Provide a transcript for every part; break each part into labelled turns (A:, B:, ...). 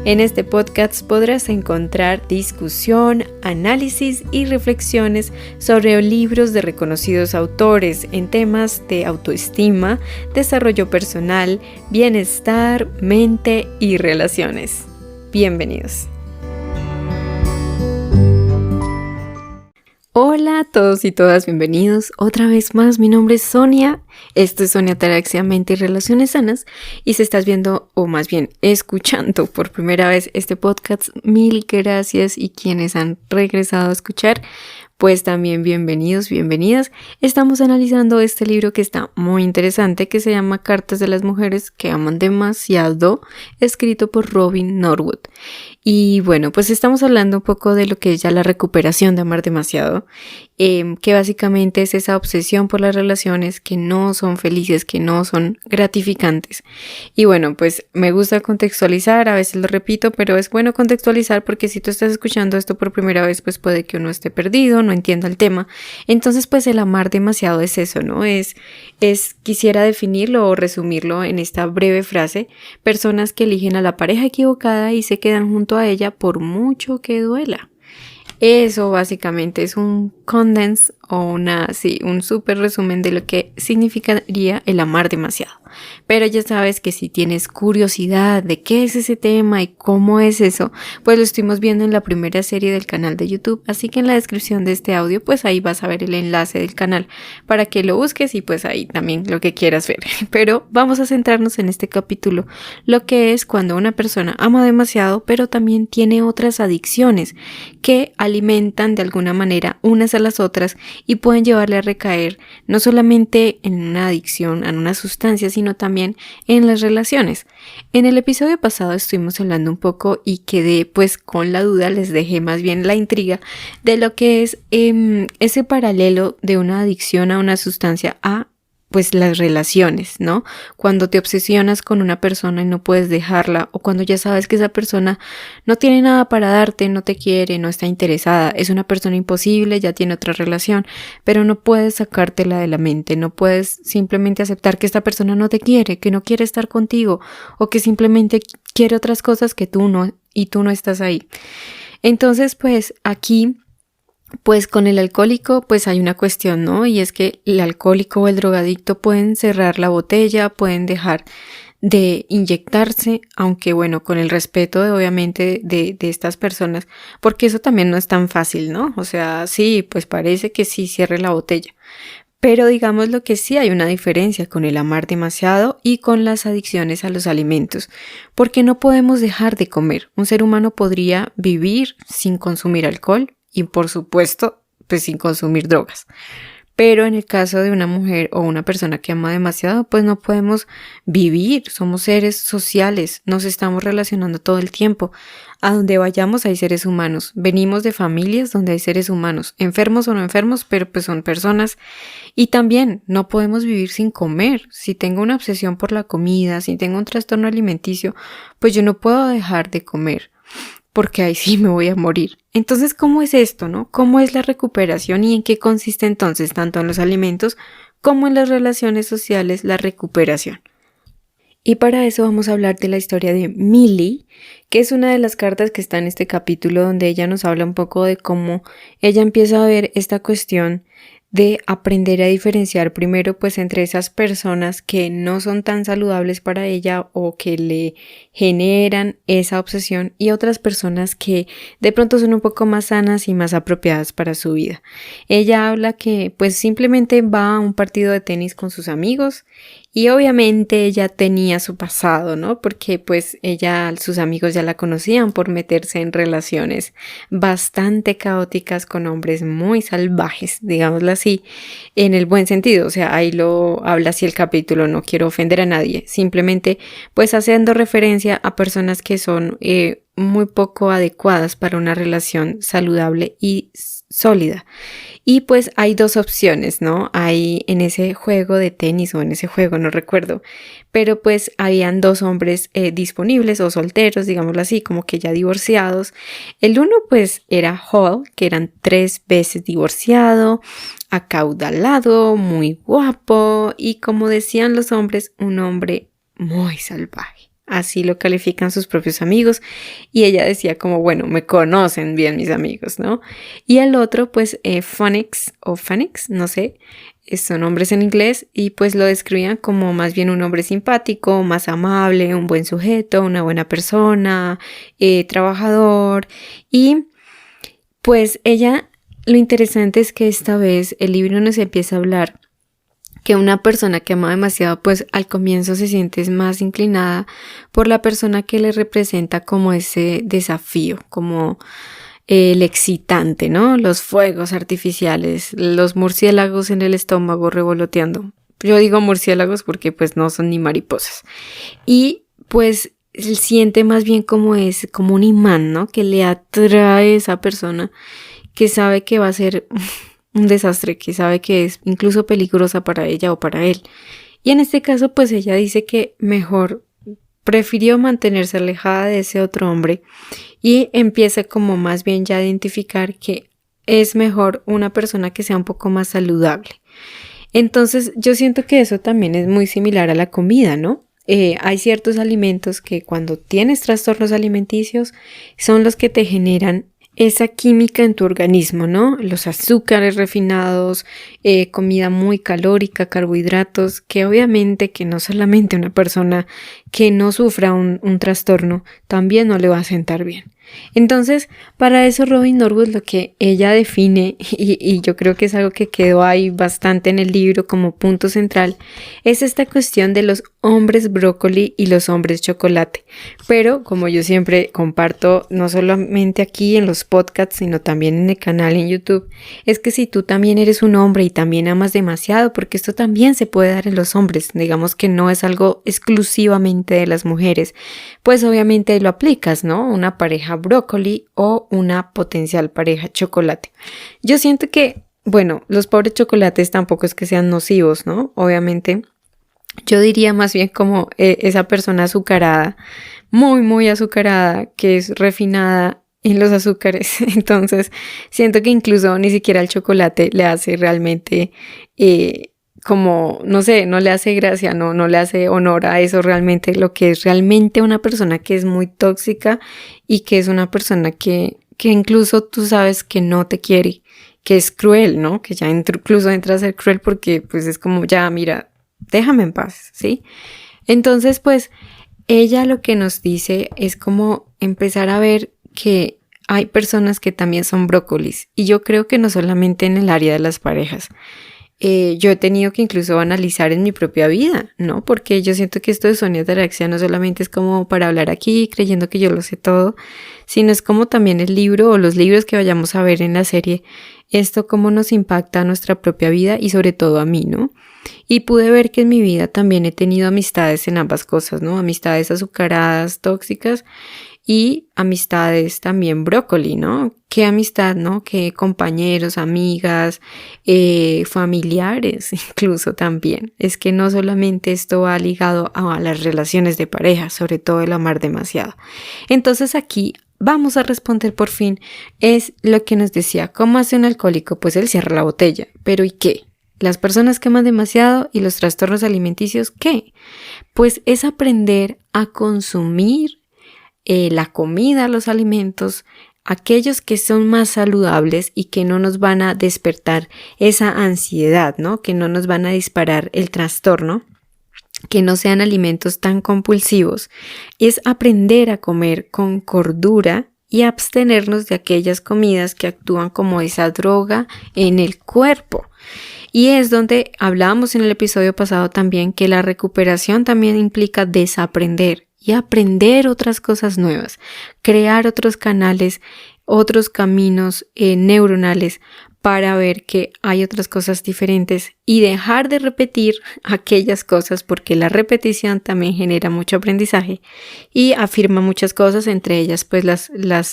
A: En este podcast podrás encontrar discusión, análisis y reflexiones sobre libros de reconocidos autores en temas de autoestima, desarrollo personal, bienestar, mente y relaciones. Bienvenidos. Hola a todos y todas, bienvenidos otra vez más. Mi nombre es Sonia, esto es Sonia Ataraxia, Mente y Relaciones Sanas. Y si estás viendo, o más bien escuchando por primera vez este podcast, mil gracias. Y quienes han regresado a escuchar, pues también bienvenidos, bienvenidas. Estamos analizando este libro que está muy interesante, que se llama Cartas de las Mujeres que Aman Demasiado, escrito por Robin Norwood. Y bueno, pues estamos hablando un poco de lo que es ya la recuperación de amar demasiado, que básicamente es esa obsesión por las relaciones que no son felices, que no son gratificantes. Y bueno, pues me gusta contextualizar, a veces lo repito, pero es bueno contextualizar porque si tú estás escuchando esto por primera vez, pues puede que uno esté perdido, no entienda el tema. Entonces, pues el amar demasiado es eso, ¿no? Quisiera definirlo o resumirlo en esta breve frase: personas que eligen a la pareja equivocada y se quedan junto a ella por mucho que duela. Eso básicamente es un condense o un súper resumen de lo que significaría el amar demasiado. Pero ya sabes que si tienes curiosidad de qué es ese tema y cómo es eso, pues lo estuvimos viendo en la primera serie del canal de YouTube. Así que en la descripción de este audio, pues ahí vas a ver el enlace del canal para que lo busques y pues ahí también lo que quieras ver. Pero vamos a centrarnos en este capítulo, lo que es cuando una persona ama demasiado, pero también tiene otras adicciones que alimentan de alguna manera unas a las otras y pueden llevarle a recaer no solamente en una adicción a una sustancia, sino también en las relaciones. En el episodio pasado estuvimos hablando un poco y quedé pues con la duda, les dejé más bien la intriga de lo que es ese paralelo de una adicción a una sustancia a pues las relaciones, ¿no? Cuando te obsesionas con una persona y no puedes dejarla, o cuando ya sabes que esa persona no tiene nada para darte, no te quiere, no está interesada, es una persona imposible, ya tiene otra relación, pero no puedes sacártela de la mente, no puedes simplemente aceptar que esta persona no te quiere, que no quiere estar contigo, o que simplemente quiere otras cosas que tú no, y tú no estás ahí. Entonces, pues aquí, pues con el alcohólico pues hay una cuestión, ¿no? Y es que el alcohólico o el drogadicto pueden cerrar la botella, pueden dejar de inyectarse, aunque bueno, con el respeto obviamente de estas personas, porque eso también no es tan fácil, ¿no? O sea, sí, pues parece que sí cierre la botella. Pero digamos lo que sí hay una diferencia con el amar demasiado y con las adicciones a los alimentos, porque no podemos dejar de comer. Un ser humano podría vivir sin consumir alcohol y por supuesto pues sin consumir drogas. Pero en el caso de una mujer o una persona que ama demasiado, pues no podemos vivir, somos seres sociales, nos estamos relacionando todo el tiempo. A donde vayamos hay seres humanos, venimos de familias donde hay seres humanos, enfermos o no enfermos, pero pues son personas. Y también no podemos vivir sin comer. Si tengo una obsesión por la comida, si tengo un trastorno alimenticio, pues yo no puedo dejar de comer, porque ahí sí me voy a morir. Entonces, ¿cómo es esto, no? ¿Cómo es la recuperación y en qué consiste entonces, tanto en los alimentos como en las relaciones sociales, la recuperación? Y para eso vamos a hablar de la historia de Millie, que es una de las cartas que está en este capítulo, donde ella nos habla un poco de cómo ella empieza a ver esta cuestión de aprender a diferenciar primero pues entre esas personas que no son tan saludables para ella o que le generan esa obsesión y otras personas que de pronto son un poco más sanas y más apropiadas para su vida. Ella habla que pues simplemente va a un partido de tenis con sus amigos y obviamente ella tenía su pasado, ¿no? Porque pues sus amigos ya la conocían por meterse en relaciones bastante caóticas con hombres muy salvajes, digámoslo así, en el buen sentido. O sea, ahí lo habla así el capítulo, no quiero ofender a nadie, simplemente pues haciendo referencia a personas que son muy poco adecuadas para una relación saludable y sólida. Y pues hay dos opciones, ¿no? Hay en ese juego de tenis o en ese juego, no recuerdo, pero pues habían dos hombres disponibles o solteros, digámoslo así, como que ya divorciados. El uno pues era Hall, que eran 3 veces divorciado, acaudalado, muy guapo y como decían los hombres, un hombre muy salvaje. así lo califican sus propios amigos, y ella decía como, bueno, me conocen bien mis amigos, ¿no? Y al otro, pues, Phoenix, no sé, son nombres en inglés, y pues lo describían como más bien un hombre simpático, más amable, un buen sujeto, una buena persona, trabajador, y pues ella, lo interesante es que esta vez el libro nos empieza a hablar que una persona que ama demasiado, pues al comienzo se siente más inclinada por la persona que le representa como ese desafío, como el excitante, ¿no? Los fuegos artificiales, los murciélagos en el estómago revoloteando. Yo digo murciélagos porque pues no son ni mariposas. Y pues él siente más bien como como un imán, ¿no? Que le atrae a esa persona que sabe que va a ser un desastre, que sabe que es incluso peligrosa para ella o para él. Y en este caso, pues ella dice que mejor prefirió mantenerse alejada de ese otro hombre y empieza como más bien ya a identificar que es mejor una persona que sea un poco más saludable. Entonces yo siento que eso también es muy similar a la comida, ¿no? Hay ciertos alimentos que cuando tienes trastornos alimenticios son los que te generan esa química en tu organismo, ¿no? Los azúcares refinados, comida muy calórica, carbohidratos, que obviamente que no solamente una persona que no sufra un trastorno también no le va a sentar bien. Entonces, para eso Robin Norwood lo que ella define, y yo creo que es algo que quedó ahí bastante en el libro como punto central, es esta cuestión de los hombres brócoli y los hombres chocolate. Pero, como yo siempre comparto, no solamente aquí en los podcasts, sino también en el canal en YouTube, es que si tú también eres un hombre y también amas demasiado, porque esto también se puede dar en los hombres, digamos que no es algo exclusivamente de las mujeres, pues obviamente lo aplicas, ¿no? Una pareja brócoli o una potencial pareja chocolate. Yo siento que, bueno, los pobres chocolates tampoco es que sean nocivos, ¿no? Obviamente, yo diría más bien como esa persona azucarada, muy, muy azucarada, que es refinada en los azúcares. Entonces, siento que incluso ni siquiera el chocolate le hace realmente como, no sé, no le hace gracia, no le hace honor a eso realmente, lo que es realmente una persona que es muy tóxica y que es una persona que incluso tú sabes que no te quiere, que es cruel, ¿no? Que ya incluso entra a ser cruel porque pues es como, ya, mira, déjame en paz, ¿sí? Entonces, pues, ella lo que nos dice es como empezar a ver que hay personas que también son brócolis, y yo creo que no solamente en el área de las parejas. Yo he tenido que incluso analizar en mi propia vida, ¿no? Porque yo siento que esto de Sonia Ataraxia no solamente es como para hablar aquí creyendo que yo lo sé todo, sino es como también el libro o los libros que vayamos a ver en la serie, esto cómo nos impacta a nuestra propia vida y sobre todo a mí, ¿no? Y pude ver que en mi vida también he tenido amistades en ambas cosas, ¿no? Amistades azucaradas, tóxicas, y amistades también brócoli, ¿no? ¿Qué amistad, no? ¿Qué compañeros, amigas, familiares incluso también? Es que no solamente esto va ligado a las relaciones de pareja, sobre todo el amar demasiado. Entonces aquí vamos a responder por fin, es lo que nos decía, ¿cómo hace un alcohólico? Pues él cierra la botella, pero ¿y qué? Las personas que aman demasiado y los trastornos alimenticios, ¿qué? Pues es aprender a consumir la comida, los alimentos, aquellos que son más saludables y que no nos van a despertar esa ansiedad, ¿no? Que no nos van a disparar el trastorno, que no sean alimentos tan compulsivos. Es aprender a comer con cordura y abstenernos de aquellas comidas que actúan como esa droga en el cuerpo. Y es donde hablábamos en el episodio pasado también que la recuperación también implica desaprender y aprender otras cosas nuevas, crear otros canales, otros caminos neuronales para ver que hay otras cosas diferentes y dejar de repetir aquellas cosas, porque la repetición también genera mucho aprendizaje y afirma muchas cosas, entre ellas pues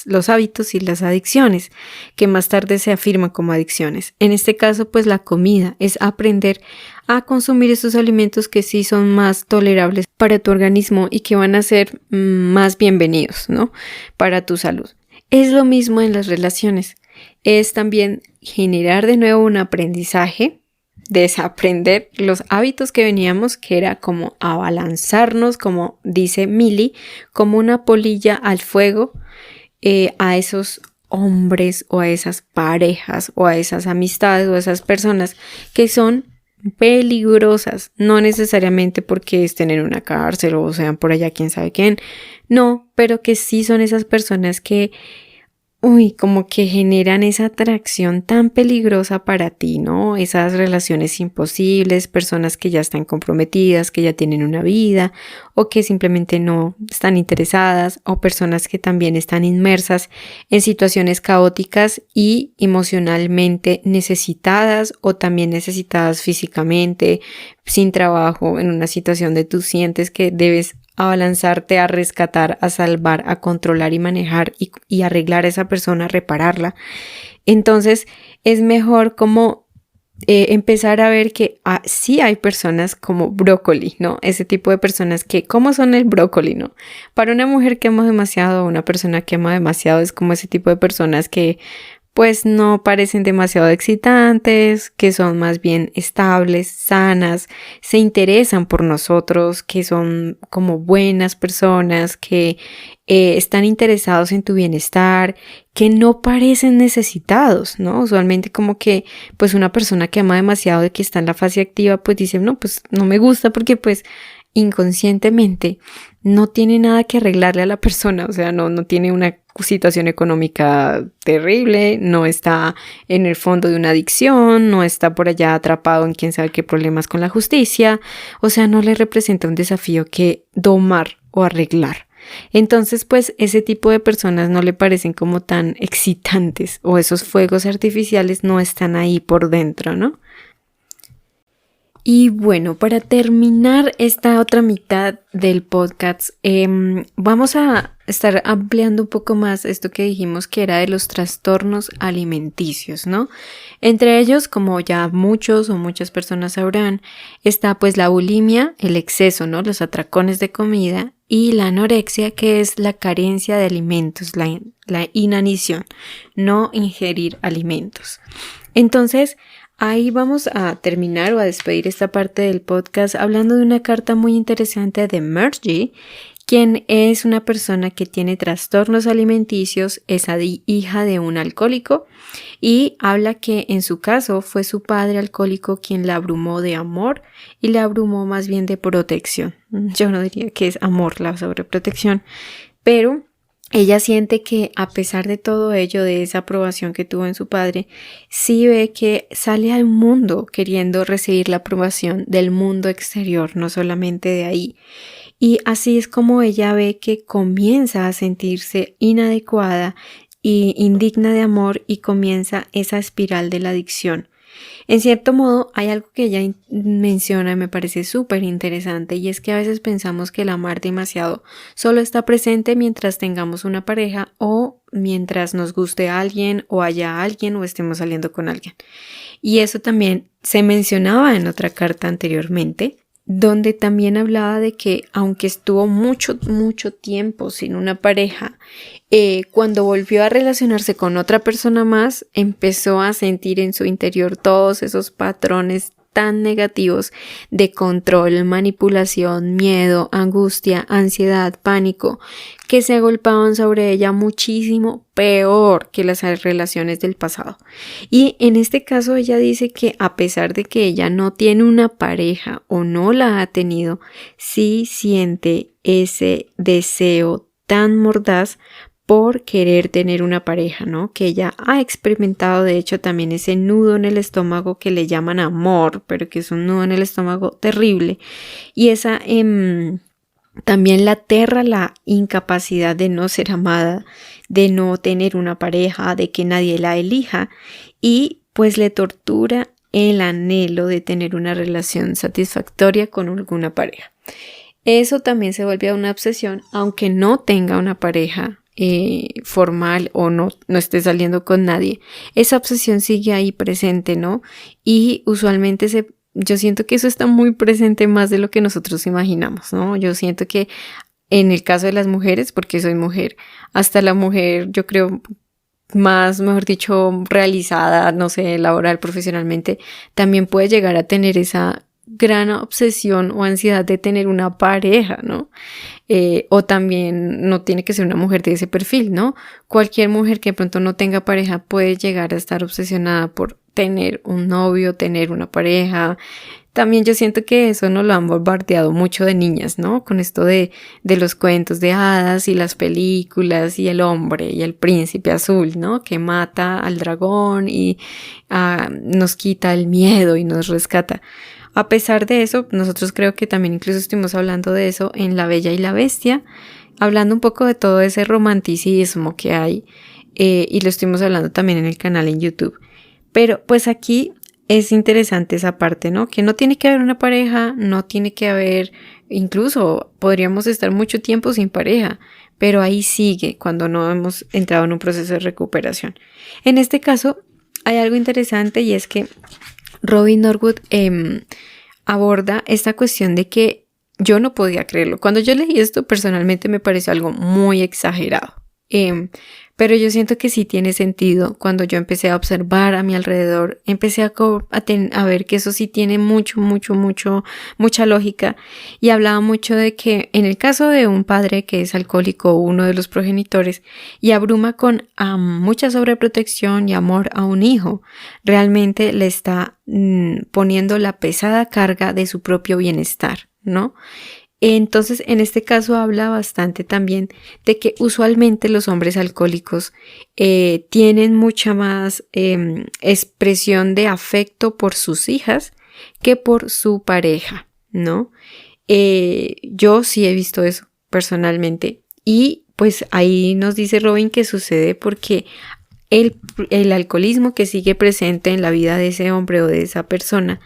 A: los hábitos y las adicciones, que más tarde se afirman como adicciones. En este caso pues la comida es aprender a consumir esos alimentos que sí son más tolerables para tu organismo y que van a ser más bienvenidos, ¿no? Para tu salud. Es lo mismo en las relaciones. Es también generar de nuevo un aprendizaje desaprender los hábitos que veníamos, que era como abalanzarnos, como dice Milly, como una polilla al fuego, a esos hombres o a esas parejas o a esas amistades o a esas personas que son peligrosas, no necesariamente porque estén en una cárcel o sean por allá quién sabe quién, no, pero que sí son esas personas que como que generan esa atracción tan peligrosa para ti, ¿no? Esas relaciones imposibles, personas que ya están comprometidas, que ya tienen una vida o que simplemente no están interesadas, o personas que también están inmersas en situaciones caóticas y emocionalmente necesitadas, o también necesitadas físicamente, sin trabajo, en una situación de tú sientes que debes abalanzarte a rescatar, a salvar, a controlar y manejar y arreglar a esa persona, repararla. Entonces es mejor como empezar a ver que sí hay personas como brócoli, ¿no? Ese tipo de personas que, ¿cómo son el brócoli, no? Para una mujer que ama demasiado o una persona que ama demasiado, es como ese tipo de personas que pues no parecen demasiado excitantes, que son más bien estables, sanas, se interesan por nosotros, que son como buenas personas, que están interesados en tu bienestar, que no parecen necesitados, ¿no? Usualmente como que pues una persona que ama demasiado y que está en la fase activa pues dice, no, pues no me gusta porque pues inconscientemente no tiene nada que arreglarle a la persona, o sea, no tiene una situación económica terrible, no está en el fondo de una adicción, no está por allá atrapado en quién sabe qué problemas con la justicia, o sea, no le representa un desafío que domar o arreglar. Entonces, pues ese tipo de personas no le parecen como tan excitantes, o esos fuegos artificiales no están ahí por dentro, ¿no? Y bueno, para terminar esta otra mitad del podcast, vamos a estar ampliando un poco más esto que dijimos que era de los trastornos alimenticios, ¿no? Entre ellos, como ya muchos o muchas personas sabrán, está pues la bulimia, el exceso, ¿no? Los atracones de comida, y la anorexia, que es la carencia de alimentos, la inanición, no ingerir alimentos. Entonces, ahí vamos a terminar o a despedir esta parte del podcast hablando de una carta muy interesante de Margie, quien es una persona que tiene trastornos alimenticios, es hija de un alcohólico, y habla que en su caso fue su padre alcohólico quien la abrumó de amor y la abrumó más bien de protección. Yo no diría que es amor la sobreprotección, pero ella siente que a pesar de todo ello, de esa aprobación que tuvo en su padre, sí ve que sale al mundo queriendo recibir la aprobación del mundo exterior, no solamente de ahí. Y así es como ella ve que comienza a sentirse inadecuada y indigna de amor, y comienza esa espiral de la adicción. En cierto modo, hay algo que ella menciona y me parece súper interesante, y es que a veces pensamos que el amar demasiado solo está presente mientras tengamos una pareja o mientras nos guste a alguien o haya alguien o estemos saliendo con alguien. Y eso también se mencionaba en otra carta anteriormente, donde también hablaba de que aunque estuvo mucho tiempo sin una pareja, cuando volvió a relacionarse con otra persona más, empezó a sentir en su interior todos esos patrones tan negativos de control, manipulación, miedo, angustia, ansiedad, pánico, que se agolpaban sobre ella muchísimo peor que las relaciones del pasado. Y en este caso ella dice que a pesar de que ella no tiene una pareja o no la ha tenido, sí siente ese deseo tan mordaz por querer tener una pareja, ¿no? Que ella ha experimentado, de hecho, también ese nudo en el estómago que le llaman amor, pero que es un nudo en el estómago terrible. Y esa también la aterra la incapacidad de no ser amada, de no tener una pareja, de que nadie la elija, y pues le tortura el anhelo de tener una relación satisfactoria con alguna pareja. Eso también se vuelve una obsesión, aunque no tenga una pareja formal o no esté saliendo con nadie. Esa obsesión sigue ahí presente, ¿no? Y usualmente yo siento que eso está muy presente más de lo que nosotros imaginamos, ¿no? Yo siento que en el caso de las mujeres, porque soy mujer, hasta la mujer, yo creo, más, mejor dicho, realizada, no sé, laboral, profesionalmente, también puede llegar a tener esa gran obsesión o ansiedad de tener una pareja, ¿no? O también no tiene que ser una mujer de ese perfil, ¿no? Cualquier mujer que de pronto no tenga pareja puede llegar a estar obsesionada por tener un novio, tener una pareja. También yo siento que eso nos lo han bombardeado mucho de niñas, ¿no? Con esto de los cuentos de hadas y las películas y el hombre y el príncipe azul, ¿no? Que mata al dragón y nos quita el miedo y nos rescata. A pesar de eso, nosotros creo que también incluso estuvimos hablando de eso en La Bella y la Bestia, hablando un poco de todo ese romanticismo que hay, y lo estuvimos hablando también en el canal en YouTube. Pero pues aquí es interesante esa parte, ¿no? Que no tiene que haber una pareja, no tiene que haber, incluso podríamos estar mucho tiempo sin pareja, pero ahí sigue cuando no hemos entrado en un proceso de recuperación. En este caso hay algo interesante y es que Robin Norwood aborda esta cuestión de que yo no podía creerlo. Cuando yo leí esto, personalmente me pareció algo muy exagerado. Pero yo siento que sí tiene sentido. Cuando yo empecé a observar a mi alrededor, empecé a ver que eso sí tiene mucha lógica. Y hablaba mucho de que en el caso de un padre que es alcohólico, uno de los progenitores, y abruma con mucha sobreprotección y amor a un hijo, realmente le está poniendo la pesada carga de su propio bienestar, ¿no? Entonces, en este caso habla bastante también de que usualmente los hombres alcohólicos tienen mucha más expresión de afecto por sus hijas que por su pareja, ¿no? Yo sí he visto eso personalmente y pues ahí nos dice Robin que sucede porque el alcoholismo que sigue presente en la vida de ese hombre o de esa persona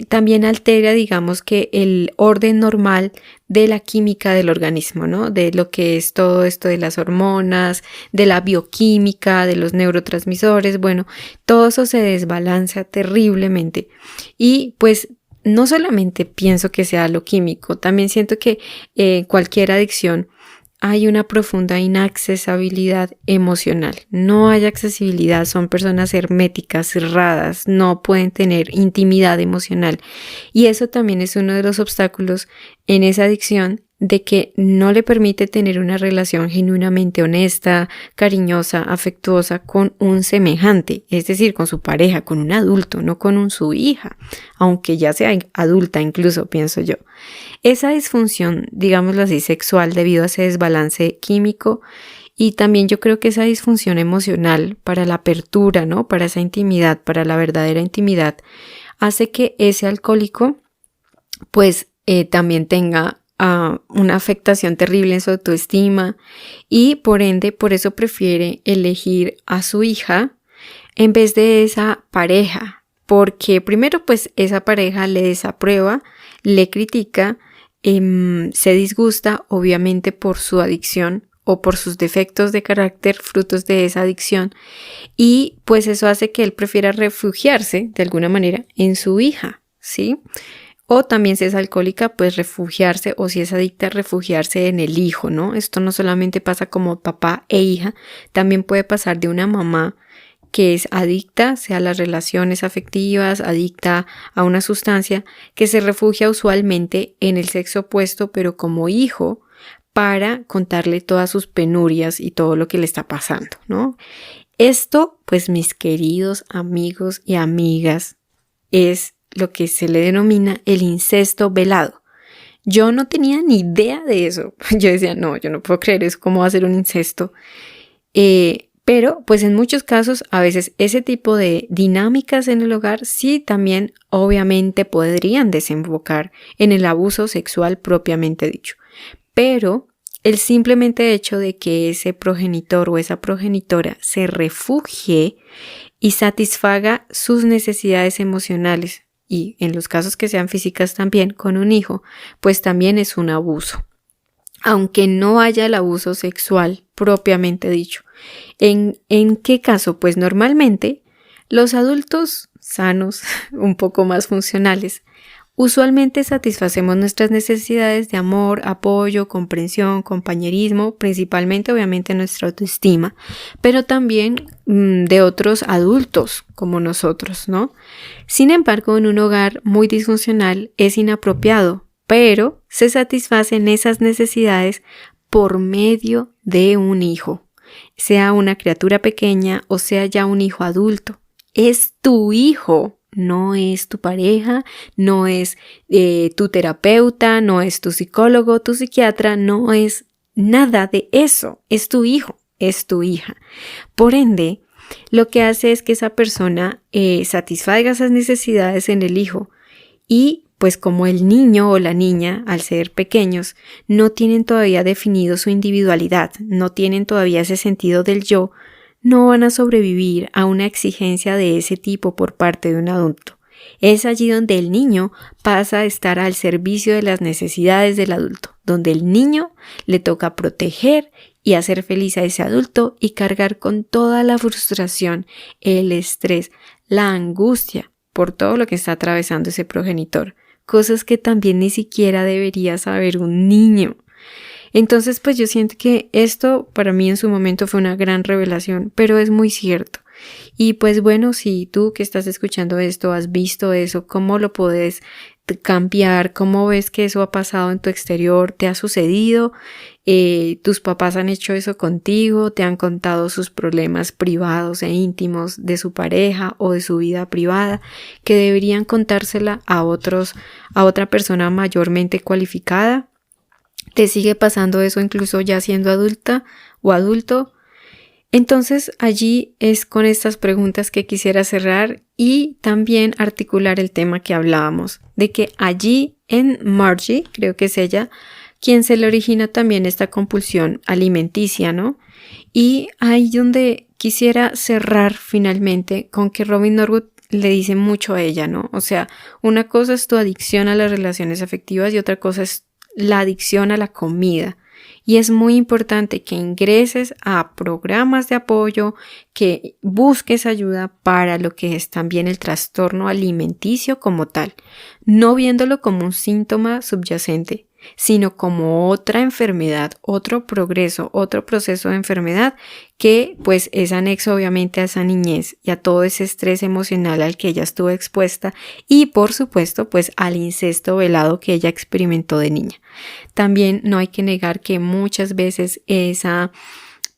A: también altera, digamos, que el orden normal de la química del organismo, ¿no? De lo que es todo esto de las hormonas, de la bioquímica, de los neurotransmisores, bueno, todo eso se desbalancea terriblemente. Y pues no solamente pienso que sea lo químico, también siento que cualquier adicción hay una profunda inaccesibilidad emocional. No hay accesibilidad, son personas herméticas, cerradas, no pueden tener intimidad emocional. Y eso también es uno de los obstáculos en esa adicción, de que no le permite tener una relación genuinamente honesta, cariñosa, afectuosa con un semejante, es decir, con su pareja, con un adulto, no con su hija, aunque ya sea adulta incluso, pienso yo. Esa disfunción, digámoslo así, sexual debido a ese desbalance químico, y también yo creo que esa disfunción emocional para la apertura, ¿no? Para esa intimidad, para la verdadera intimidad, hace que ese alcohólico pues también tenga una afectación terrible en su autoestima y por ende por eso prefiere elegir a su hija en vez de esa pareja, porque primero pues esa pareja le desaprueba, le critica, se disgusta obviamente por su adicción o por sus defectos de carácter frutos de esa adicción, y pues eso hace que él prefiera refugiarse de alguna manera en su hija, ¿sí? O también si es alcohólica, pues refugiarse, o si es adicta, refugiarse en el hijo, ¿no? Esto no solamente pasa como papá e hija, también puede pasar de una mamá que es adicta, sea a las relaciones afectivas, adicta a una sustancia, que se refugia usualmente en el sexo opuesto, pero como hijo, para contarle todas sus penurias y todo lo que le está pasando, ¿no? Esto, pues mis queridos amigos y amigas, es lo que se le denomina el incesto velado. Yo no tenía ni idea de eso. Yo decía, no, yo no puedo creer eso, ¿cómo va a ser un incesto? Pero pues en muchos casos a veces ese tipo de dinámicas en el hogar sí también obviamente podrían desembocar en el abuso sexual propiamente dicho. Pero el simplemente hecho de que ese progenitor o esa progenitora se refugie y satisfaga sus necesidades emocionales, y en los casos que sean físicas también con un hijo, pues también es un abuso. Aunque no haya el abuso sexual propiamente dicho. ¿En qué caso? Pues normalmente los adultos sanos, un poco más funcionales, Usualmente satisfacemos nuestras necesidades de amor, apoyo, comprensión, compañerismo, principalmente obviamente nuestra autoestima, pero también de otros adultos como nosotros, ¿no? Sin embargo, en un hogar muy disfuncional es inapropiado, pero se satisfacen esas necesidades por medio de un hijo, sea una criatura pequeña o sea ya un hijo adulto. Es tu hijo. No es tu pareja, no es tu terapeuta, no es tu psicólogo, tu psiquiatra, no es nada de eso. Es tu hijo, es tu hija. Por ende, lo que hace es que esa persona satisfaga esas necesidades en el hijo y pues como el niño o la niña, al ser pequeños, no tienen todavía definido su individualidad, no tienen todavía ese sentido del yo, no van a sobrevivir a una exigencia de ese tipo por parte de un adulto. Es allí donde el niño pasa a estar al servicio de las necesidades del adulto, donde el niño le toca proteger y hacer feliz a ese adulto y cargar con toda la frustración, el estrés, la angustia por todo lo que está atravesando ese progenitor, cosas que también ni siquiera debería saber un niño. Entonces, pues yo siento que esto para mí en su momento fue una gran revelación, pero es muy cierto. Y pues bueno, si tú que estás escuchando esto has visto eso, ¿cómo lo puedes cambiar? ¿Cómo ves que eso ha pasado en tu exterior? ¿Te ha sucedido? ¿Tus papás han hecho eso contigo? ¿Te han contado sus problemas privados e íntimos de su pareja o de su vida privada que deberían contársela a otra persona mayormente cualificada? ¿Te sigue pasando eso incluso ya siendo adulta o adulto? Entonces allí es con estas preguntas que quisiera cerrar y también articular el tema que hablábamos, de que allí en Margie, creo que es ella, quien se le origina también esta compulsión alimenticia, ¿no? Y ahí donde quisiera cerrar finalmente con que Robin Norwood le dice mucho a ella, ¿no? O sea, una cosa es tu adicción a las relaciones afectivas y otra cosa es la adicción a la comida. Y es muy importante que ingreses a programas de apoyo, que busques ayuda para lo que es también el trastorno alimenticio como tal, no viéndolo como un síntoma subyacente, sino como otra enfermedad, otro progreso, otro proceso de enfermedad que pues es anexo obviamente a esa niñez y a todo ese estrés emocional al que ella estuvo expuesta y por supuesto pues al incesto velado que ella experimentó de niña. También no hay que negar que muchas veces esa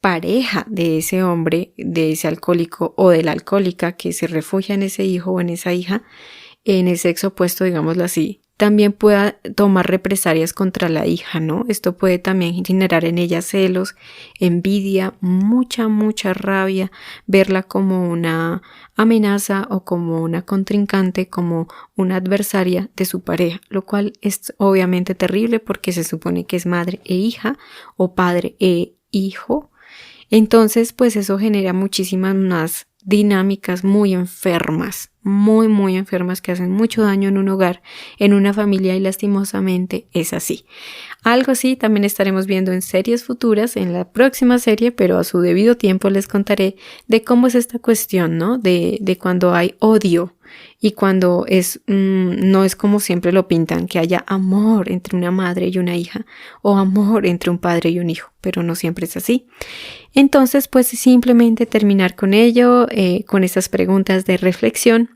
A: pareja de ese hombre, de ese alcohólico o de la alcohólica que se refugia en ese hijo o en esa hija, en el sexo opuesto, digámoslo así, también pueda tomar represalias contra la hija, ¿no? Esto puede también generar en ella celos, envidia, mucha rabia, verla como una amenaza o como una contrincante, como una adversaria de su pareja, lo cual es obviamente terrible porque se supone que es madre e hija o padre e hijo. Entonces, pues eso genera muchísimas más dinámicas muy enfermas, muy enfermas que hacen mucho daño en un hogar, en una familia y lastimosamente es así. Algo así también estaremos viendo en series futuras, en la próxima serie, pero a su debido tiempo les contaré de cómo es esta cuestión, ¿no? De cuando hay odio y cuando no es como siempre lo pintan, que haya amor entre una madre y una hija o amor entre un padre y un hijo, pero no siempre es así. Entonces, pues simplemente terminar con ello, con estas preguntas de reflexión.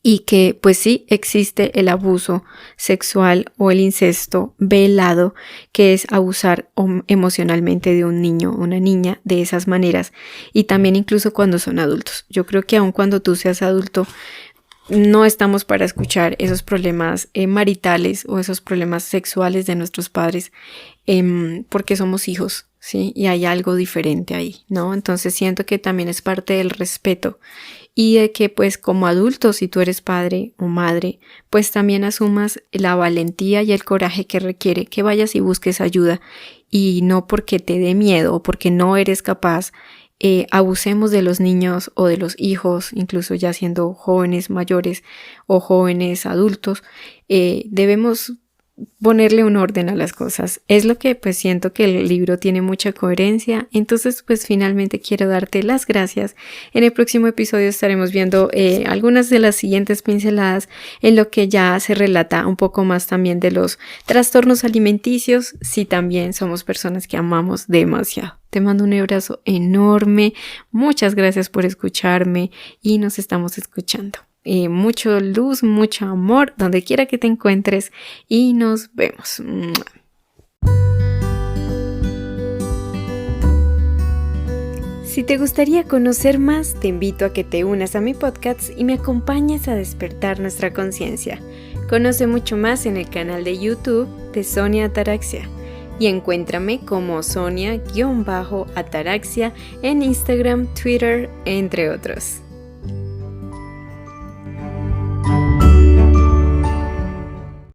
A: Y que pues sí existe el abuso sexual o el incesto velado, que es abusar emocionalmente de un niño o una niña de esas maneras y también incluso cuando son adultos. Yo creo que aun cuando tú seas adulto no estamos para escuchar esos problemas maritales o esos problemas sexuales de nuestros padres porque somos hijos, ¿sí? Y hay algo diferente ahí, ¿no? Entonces siento que también es parte del respeto y de que pues como adulto, si tú eres padre o madre, pues también asumas la valentía y el coraje que requiere que vayas y busques ayuda y no porque te dé miedo o porque no eres capaz, abusemos de los niños o de los hijos, incluso ya siendo jóvenes mayores o jóvenes adultos. Debemos ponerle un orden a las cosas. Es lo que pues siento que el libro tiene mucha coherencia. Entonces pues finalmente quiero darte las gracias. En el próximo episodio estaremos viendo algunas de las siguientes pinceladas en lo que ya se relata un poco más también de los trastornos alimenticios, si también somos personas que amamos demasiado. Te mando un abrazo enorme. Muchas gracias por escucharme y nos estamos escuchando. Mucho luz, mucho amor, donde quiera que te encuentres y nos vemos. Si te gustaría conocer más, te invito a que te unas a mi podcast y me acompañes a despertar nuestra conciencia. Conoce mucho más en el canal de YouTube de Sonia Ataraxia y encuéntrame como Sonia-Ataraxia en Instagram, Twitter, entre otros.